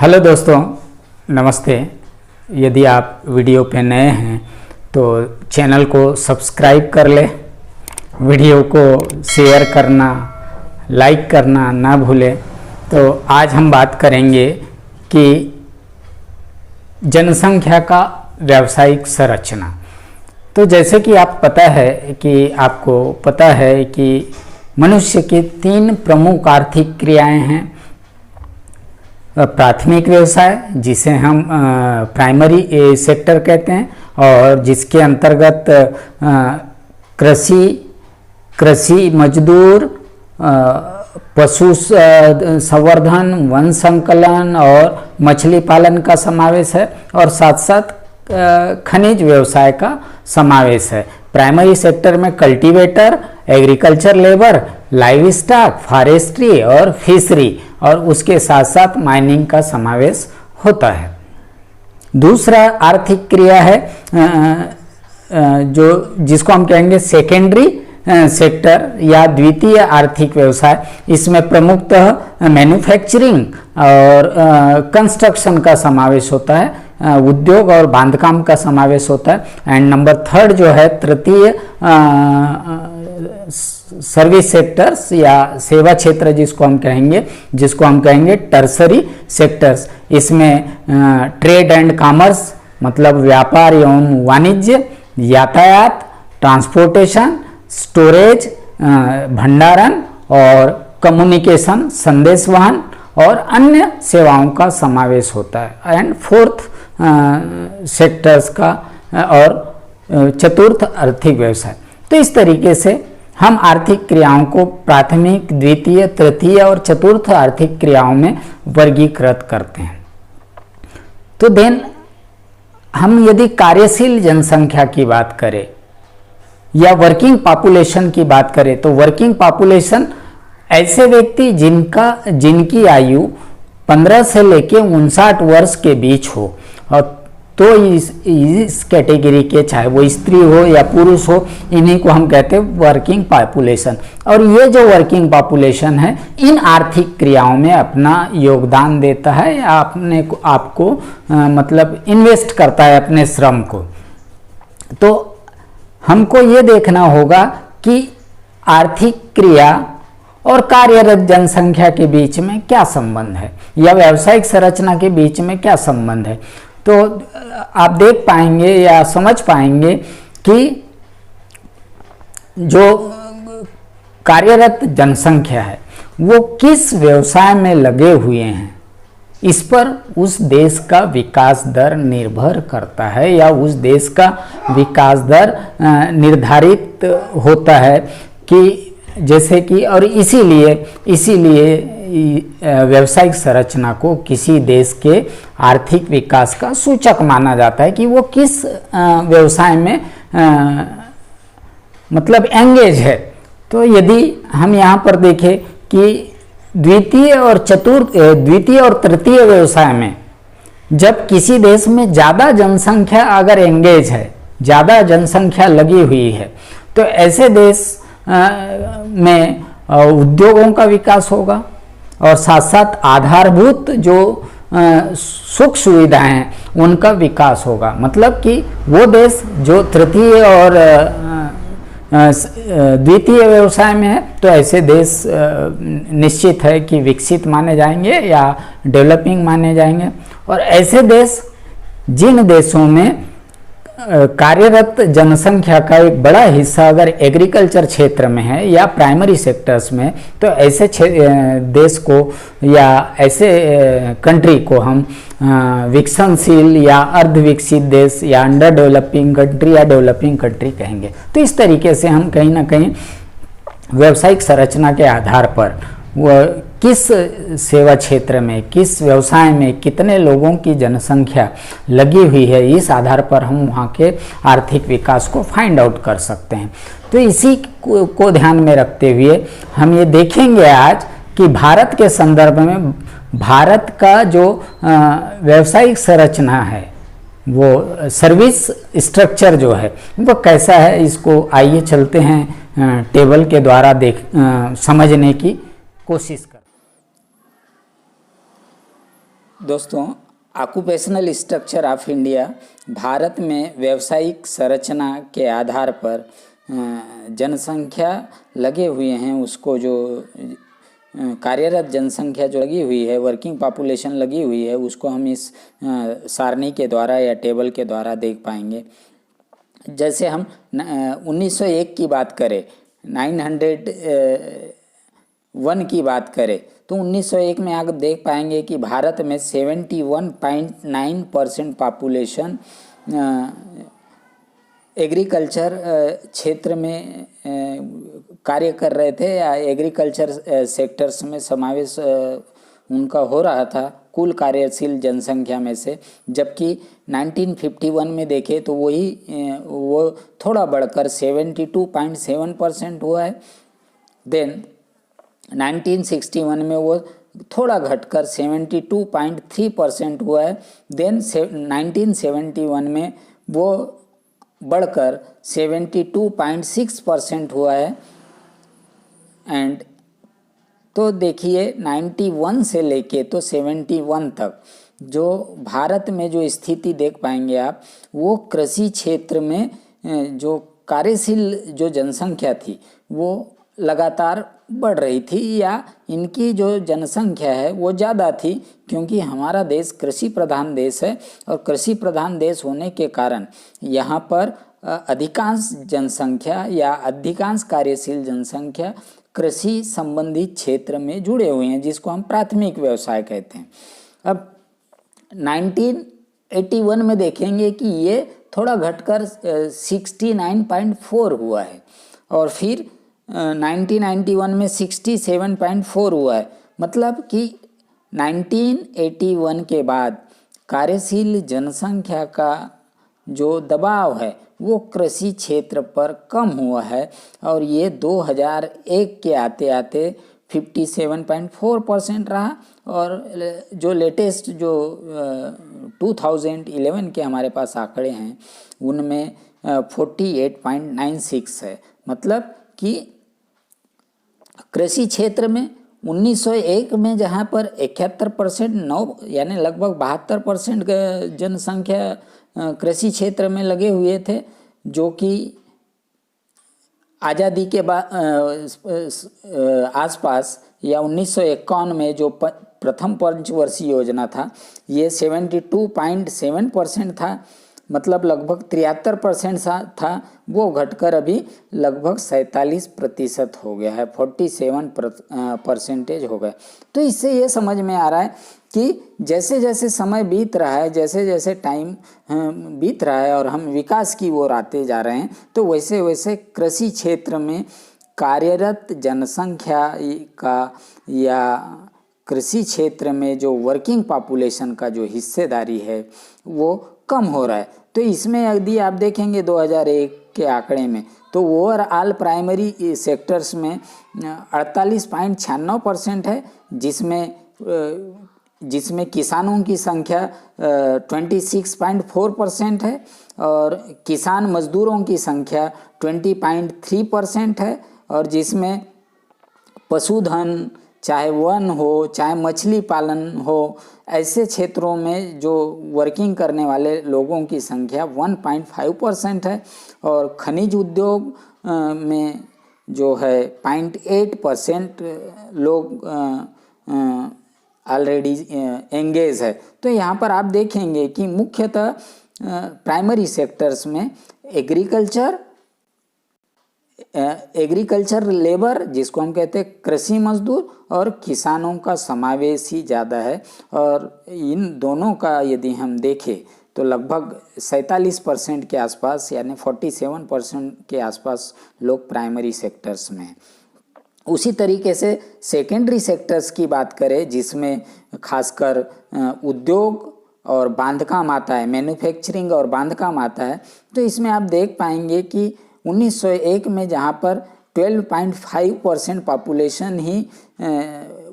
Hello दोस्तों, नमस्ते। यदि आप वीडियो पे नए हैं तो चैनल को सब्सक्राइब कर ले, वीडियो को शेयर करना, लाइक करना ना भूलें। तो आज हम बात करेंगे कि जनसंख्या का व्यावसायिक संरचना। तो जैसे कि आपको पता है कि मनुष्य की 3 प्रमुख आर्थिक क्रियाएं हैं। प्राथमिक व्यवसाय, जिसे हम प्राइमरी सेक्टर कहते हैं, और जिसके अंतर्गत कृषि मजदूर, पशु संवर्धन, वन संकलन और मछली पालन का समावेश है, और साथ साथ खनिज व्यवसाय का समावेश है। प्राइमरी सेक्टर में cultivator, agriculture labour, live stock, forestry और फिशरी, और उसके साथ साथ माइनिंग का समावेश होता है। दूसरा आर्थिक क्रिया है जिसको हम कहेंगे सेकेंडरी सेक्टर या द्वितीय आर्थिक व्यवसाय। इसमें प्रमुखतः मैन्युफैक्चरिंग और कंस्ट्रक्शन का समावेश होता है, उद्योग और बांधकाम का समावेश होता है। एंड नंबर 3 जो है तृतीय सर्विस सेक्टर्स या सेवा क्षेत्र जिसको हम कहेंगे टर्सरी सेक्टर्स। इसमें ट्रेड एंड कॉमर्स मतलब व्यापार एवं वाणिज्य, यातायात, ट्रांसपोर्टेशन, स्टोरेज भंडारण और कम्युनिकेशन संदेश वहन और अन्य सेवाओं का समावेश होता है। एंड 4th सेक्टर्स का और चतुर्थ आर्थिक व्यवसाय। तो इस तरीके से हम आर्थिक क्रियाओं को प्राथमिक, द्वितीय, तृतीय और चतुर्थ आर्थिक क्रियाओं में वर्गीकृत करते हैं। तो देन हम यदि कार्यशील जनसंख्या की बात करें या वर्किंग पॉपुलेशन की बात करें तो वर्किंग पॉपुलेशन ऐसे व्यक्ति जिनकी आयु 15 से लेकर 59 वर्ष के बीच हो, और तो इस कैटेगरी के, चाहे वो स्त्री हो या पुरुष हो, इन्हीं को हम कहते हैं वर्किंग पॉपुलेशन। और ये जो वर्किंग पॉपुलेशन है इन आर्थिक क्रियाओं में अपना योगदान देता है या आपको मतलब इन्वेस्ट करता है अपने श्रम को। तो हमको ये देखना होगा कि आर्थिक क्रिया और कार्यरत जनसंख्या के बीच में क्या संबंध है या व्यावसायिक संरचना के बीच में क्या संबंध है। तो आप देख पाएंगे या समझ पाएंगे कि जो कार्यरत जनसंख्या है वो किस व्यवसाय में लगे हुए हैं, इस पर उस देश का विकास दर निर्भर करता है या उस देश का विकास दर निर्धारित होता है कि जैसे कि, और इसीलिए व्यावसायिक संरचना को किसी देश के आर्थिक विकास का सूचक माना जाता है कि वो किस व्यवसाय में मतलब एंगेज है। तो यदि हम यहाँ पर देखें कि द्वितीय और तृतीय व्यवसाय में जब किसी देश में ज़्यादा जनसंख्या अगर एंगेज है, ज़्यादा जनसंख्या लगी हुई है, तो ऐसे देश में उद्योगों का विकास होगा और साथ साथ आधारभूत जो सुख सुविधाएं हैं उनका विकास होगा। मतलब कि वो देश जो तृतीय और द्वितीय व्यवसाय में है तो ऐसे देश निश्चित है कि विकसित माने जाएंगे या डेवलपिंग माने जाएंगे। और ऐसे देश जिन देशों में कार्यरत जनसंख्या का एक बड़ा हिस्सा अगर एग्रीकल्चर क्षेत्र में है या प्राइमरी सेक्टर्स में, तो ऐसे देश को या ऐसे कंट्री को हम विकसनशील या अर्धविकसित देश या अंडर डेवलपिंग कंट्री या डेवलपिंग कंट्री कहेंगे। तो इस तरीके से हम कहीं ना कहीं व्यावसायिक संरचना के आधार पर वह किस सेवा क्षेत्र में, किस व्यवसाय में कितने लोगों की जनसंख्या लगी हुई है, इस आधार पर हम वहाँ के आर्थिक विकास को फाइंड आउट कर सकते हैं। तो इसी को ध्यान में रखते हुए हम ये देखेंगे आज कि भारत के संदर्भ में भारत का जो व्यावसायिक संरचना है, वो सर्विस स्ट्रक्चर जो है वो कैसा है, इसको आइए चलते हैं टेबल के द्वारा समझने की कोशिश कर। दोस्तों, occupational structure of India Bharat में व्यावसायिक संरचना के आधार पर जनसंख्या लगे हुए हैं, उसको जो कार्यरत जनसंख्या जो लगी हुई है, वर्किंग पॉपुलेशन लगी हुई है, उसको हम इस सारणी के द्वारा या टेबल के द्वारा देख पाएंगे। जैसे हम 1901 की बात करें, 901 की बात करें, तो 1901 में आप देख पाएंगे कि भारत में 71.9% पॉपुलेशन एग्रीकल्चर क्षेत्र में कार्य कर रहे थे या एग्रीकल्चर सेक्टर्स में समावेश उनका हो रहा था कुल कार्यशील जनसंख्या में से। जबकि 1951 में देखें तो वो थोड़ा बढ़कर 72.7% हुआ है। देन 1961 में वो थोड़ा घटकर 72.3% हुआ है। देन 1971 में वो बढ़कर 72.6% हुआ है। एंड तो देखिए 91 से लेके तो 71 तक जो भारत में जो स्थिति देख पाएंगे आप, वो कृषि क्षेत्र में जो कार्यशील जो जनसंख्या थी वो लगातार बढ़ रही थी, या इनकी जो जनसंख्या है वो ज़्यादा थी, क्योंकि हमारा देश कृषि प्रधान देश है और कृषि प्रधान देश होने के कारण यहाँ पर अधिकांश जनसंख्या या अधिकांश कार्यशील जनसंख्या कृषि संबंधी क्षेत्र में जुड़े हुए हैं, जिसको हम प्राथमिक व्यवसाय कहते हैं। अब 1981 में देखेंगे कि ये थोड़ा घटकर 69.4 हुआ है और फिर 1991 में 67.4 हुआ है। मतलब कि 1981 के बाद कार्यशील जनसंख्या का जो दबाव है वो कृषि क्षेत्र पर कम हुआ है और ये 2001 के आते आते 57.4% रहा और जो लेटेस्ट जो 2011 के हमारे पास आंकड़े हैं उनमें 48.96 है। मतलब कि कृषि क्षेत्र में 1901 में जहाँ पर 71% 9 यानी लगभग 72% जनसंख्या कृषि क्षेत्र में लगे हुए थे, जो कि आज़ादी के बाद आसपास या 1951 में जो प्रथम पंचवर्षीय योजना था ये 72.7% था, मतलब लगभग 73% था, वो घटकर अभी लगभग 47% हो गया है, 47% हो गया। तो इससे ये समझ में आ रहा है कि जैसे जैसे समय बीत रहा है, जैसे जैसे टाइम बीत रहा है और हम विकास की ओर आते जा रहे हैं, तो वैसे वैसे कृषि क्षेत्र में कार्यरत जनसंख्या का या कृषि क्षेत्र में जो वर्किंग पॉपुलेशन का जो हिस्सेदारी है वो कम हो रहा है। तो इसमें यदि आप देखेंगे 2001 के आंकड़े में तो ओवरऑल प्राइमरी सेक्टर्स में 48.96% है, जिसमें किसानों की संख्या 26.4% है और किसान मजदूरों की संख्या 20.3% है, और जिसमें पशुधन चाहे वन हो चाहे मछली पालन हो ऐसे क्षेत्रों में जो वर्किंग करने वाले लोगों की संख्या 1.5% है और खनिज उद्योग में जो है 0.8% लोग ऑलरेडी एंगेज है। तो यहाँ पर आप देखेंगे कि मुख्यतः प्राइमरी सेक्टर्स में एग्रीकल्चर लेबर, जिसको हम कहते हैं कृषि मजदूर, और किसानों का समावेश ही ज़्यादा है। और इन दोनों का यदि हम देखें तो लगभग 47% के आसपास यानी 47% के आसपास लोग प्राइमरी सेक्टर्स में हैं। उसी तरीके से सेकेंडरी सेक्टर्स की बात करें, जिसमें खासकर उद्योग और बांधकाम आता है, मैन्युफैक्चरिंग और बांधकाम आता है, तो इसमें आप देख पाएंगे कि 1901 में जहाँ पर 12.5% पॉपुलेशन ही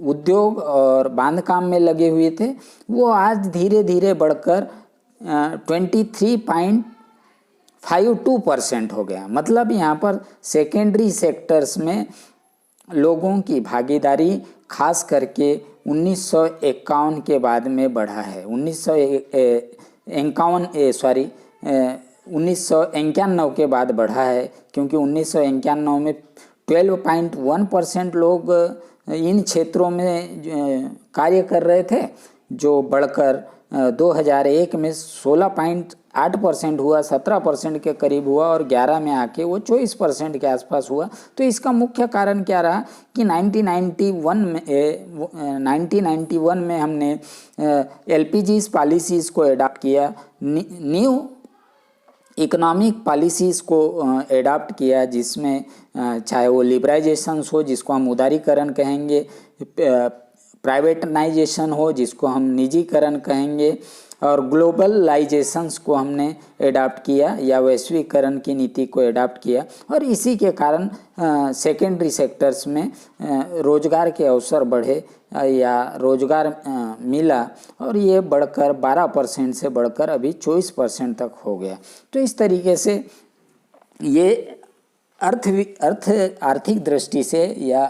उद्योग और बांधकाम में लगे हुए थे, वो आज धीरे धीरे बढ़कर 23.52% हो गया। मतलब यहाँ पर सेकेंडरी सेक्टर्स में लोगों की भागीदारी खास करके 1951 के बाद में बढ़ा है। 1991 के बाद बढ़ा है, क्योंकि 1991 में 12.1% लोग इन क्षेत्रों में कार्य कर रहे थे, जो बढ़कर 2001 में 16.8% हुआ, 17% के करीब हुआ, और 11 में आके वो 24% के आसपास हुआ। तो इसका मुख्य कारण क्या रहा कि 1991 में हमने LPG पॉलिसीज़ को अडॉप्ट किया, न्यू इकोनॉमिक पॉलिसीज़ को एडाप्ट किया, जिसमें चाहे वो लिबराइजेशंस हो जिसको हम उदारीकरण कहेंगे, प्राइवेटाइजेशन हो जिसको हम निजीकरण कहेंगे, और ग्लोबलाइजेशंस को हमने एडाप्ट किया या वैश्वीकरण की नीति को एडाप्ट किया। और इसी के कारण सेकेंडरी सेक्टर्स में रोजगार के अवसर बढ़े या रोजगार मिला, और ये बढ़कर 12% से बढ़कर अभी 24% तक हो गया। तो इस तरीके से ये आर्थिक दृष्टि से या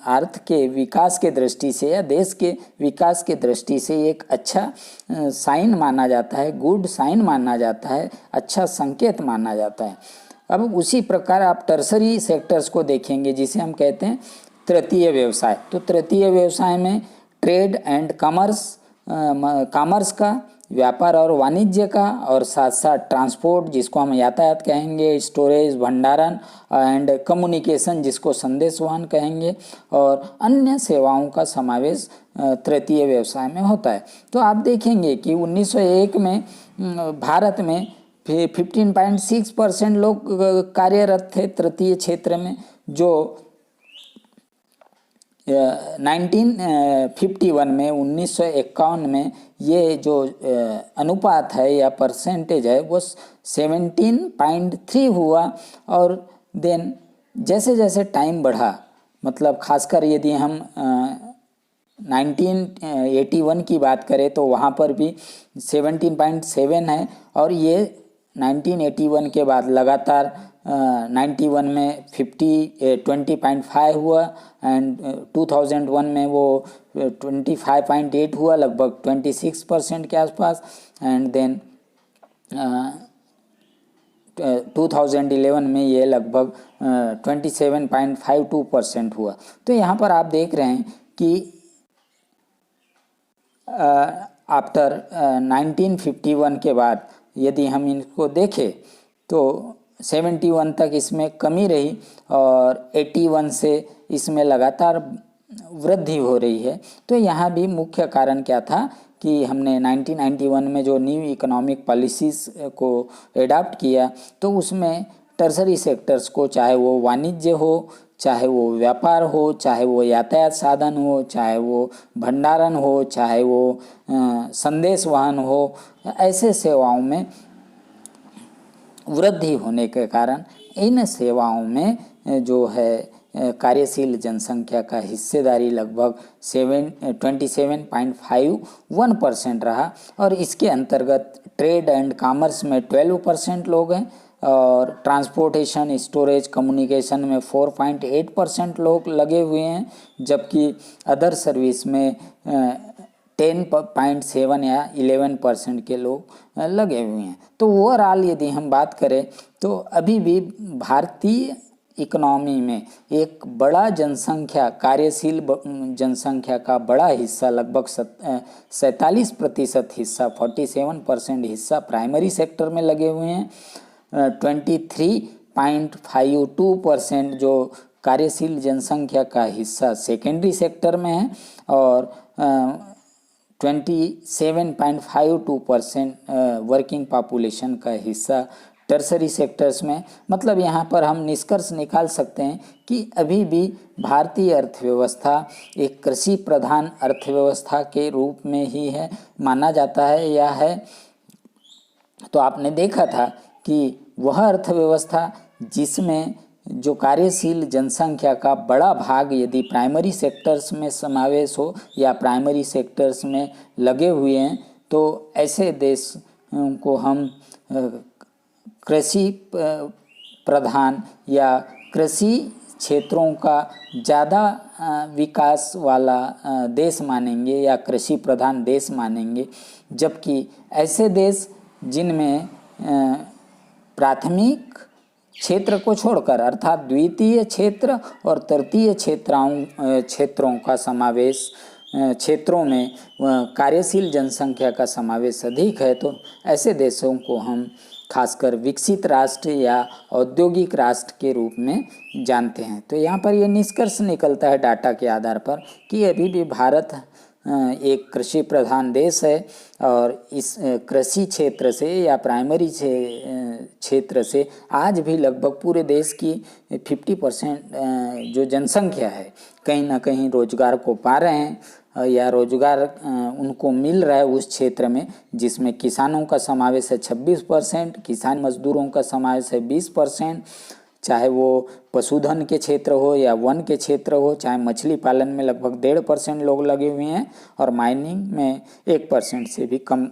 अर्थ के विकास के दृष्टि से या देश के विकास के दृष्टि से एक अच्छा साइन माना जाता है, गुड साइन माना जाता है, अच्छा संकेत माना जाता है। अब उसी प्रकार आप टर्सरी सेक्टर्स को देखेंगे, जिसे हम कहते हैं तृतीय व्यवसाय। तो तृतीय व्यवसाय में ट्रेड एंड कॉमर्स का, व्यापार और वाणिज्य का, और साथ साथ ट्रांसपोर्ट जिसको हम यातायात कहेंगे, स्टोरेज, भंडारण एंड कम्युनिकेशन जिसको संदेशवहन कहेंगे, और अन्य सेवाओं का समावेश तृतीय व्यवसाय में होता है। तो आप देखेंगे कि 1901 में भारत में 15.6% लोग कार्यरत थे तृतीय क्षेत्र में, जो 1951 में ये जो अनुपात है या परसेंटेज है वो 17.3 हुआ। और देन जैसे जैसे टाइम बढ़ा, मतलब खासकर यदि हम 1981 की बात करें तो वहाँ पर भी 17.7 है, और ये 1981 के बाद लगातार 91 में 20.5 हुआ, एंड 2001 में वो 25.8 हुआ, लगभग 26% के आसपास, एंड देन 2011 में ये लगभग 27.52% हुआ। तो यहाँ पर आप देख रहे हैं कि आफ्टर 1951 के बाद यदि हम इनको देखें तो 71 तक इसमें कमी रही, और 81 से इसमें लगातार वृद्धि हो रही है। तो यहाँ भी मुख्य कारण क्या था कि हमने 1991 में जो न्यू इकोनॉमिक पॉलिसीज़ को एडाप्ट किया, तो उसमें टर्सरी सेक्टर्स को, चाहे वो वाणिज्य हो, चाहे वो व्यापार हो, चाहे वो यातायात साधन हो, चाहे वो भंडारण हो, चाहे वो संदेश वाहन हो, ऐसे सेवाओं में वृद्धि होने के कारण इन सेवाओं में जो है कार्यशील जनसंख्या का हिस्सेदारी लगभग 27.51% रहा। और इसके अंतर्गत ट्रेड एंड कॉमर्स में 12% लोग हैं, और ट्रांसपोर्टेशन, स्टोरेज, कम्युनिकेशन में 4.8% लोग लगे हुए हैं, जबकि अदर सर्विस में 10.7 या 11% के लोग लगे हुए हैं। तो ओवरऑल यदि हम बात करें तो अभी भी भारतीय इकोनॉमी में एक बड़ा जनसंख्या, कार्यशील जनसंख्या का बड़ा हिस्सा, लगभग 47% हिस्सा, 47% हिस्सा प्राइमरी सेक्टर में लगे हुए हैं। 23.52% जो कार्यशील जनसंख्या का हिस्सा सेकेंडरी सेक्टर में है, और 27.52% वर्किंग पॉपुलेशन का हिस्सा टर्सरी सेक्टर्स में। मतलब यहाँ पर हम निष्कर्ष निकाल सकते हैं कि अभी भी भारतीय अर्थव्यवस्था एक कृषि प्रधान अर्थव्यवस्था के रूप में ही है माना जाता है या है। तो आपने देखा था कि वह अर्थव्यवस्था जिसमें जो कार्यशील जनसंख्या का बड़ा भाग यदि प्राइमरी सेक्टर्स में समावेश हो या प्राइमरी सेक्टर्स में लगे हुए हैं, तो ऐसे देश को हम कृषि प्रधान या कृषि क्षेत्रों का ज़्यादा विकास वाला देश मानेंगे या कृषि प्रधान देश मानेंगे, जबकि ऐसे देश जिनमें प्राथमिक क्षेत्र को छोड़कर अर्थात द्वितीय क्षेत्र और तृतीय क्षेत्रों का समावेश, क्षेत्रों में कार्यशील जनसंख्या का समावेश अधिक है, तो ऐसे देशों को हम खासकर विकसित राष्ट्र या औद्योगिक राष्ट्र के रूप में जानते हैं। तो यहाँ पर यह निष्कर्ष निकलता है डाटा के आधार पर कि अभी भी भारत एक कृषि प्रधान देश है और इस कृषि क्षेत्र से या प्राइमरी क्षेत्र से आज भी लगभग पूरे देश की 50% जो जनसंख्या है कहीं ना कहीं रोजगार को पा रहे हैं या रोजगार उनको मिल रहा है उस क्षेत्र में, जिसमें किसानों का समावेश है 26%, किसान मजदूरों का समावेश है 20%, चाहे वो पशुधन के क्षेत्र हो या वन के क्षेत्र हो, चाहे मछली पालन में लगभग 1.5% लोग लगे हुए हैं और माइनिंग में 1% से भी कम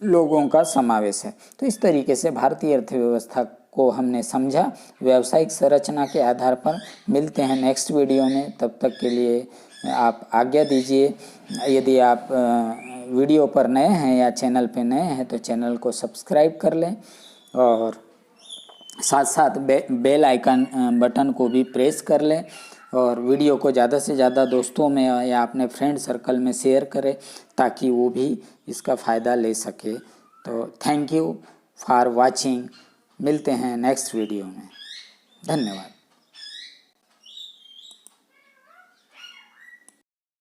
लोगों का समावेश है। तो इस तरीके से भारतीय अर्थव्यवस्था को हमने समझा व्यावसायिक संरचना के आधार पर। मिलते हैं नेक्स्ट वीडियो में, तब तक के लिए आप आज्ञा दीजिए। यदि आप वीडियो पर नए हैं या चैनल पे नए हैं तो चैनल को सब्सक्राइब कर लें और साथ साथ बेल आइकन बटन को भी प्रेस कर लें और वीडियो को ज़्यादा से ज़्यादा दोस्तों में या अपने फ्रेंड सर्कल में शेयर करें ताकि वो भी इसका फ़ायदा ले सके। तो थैंक यू फॉर वाचिंग। मिलते हैं नेक्स्ट वीडियो में। धन्यवाद।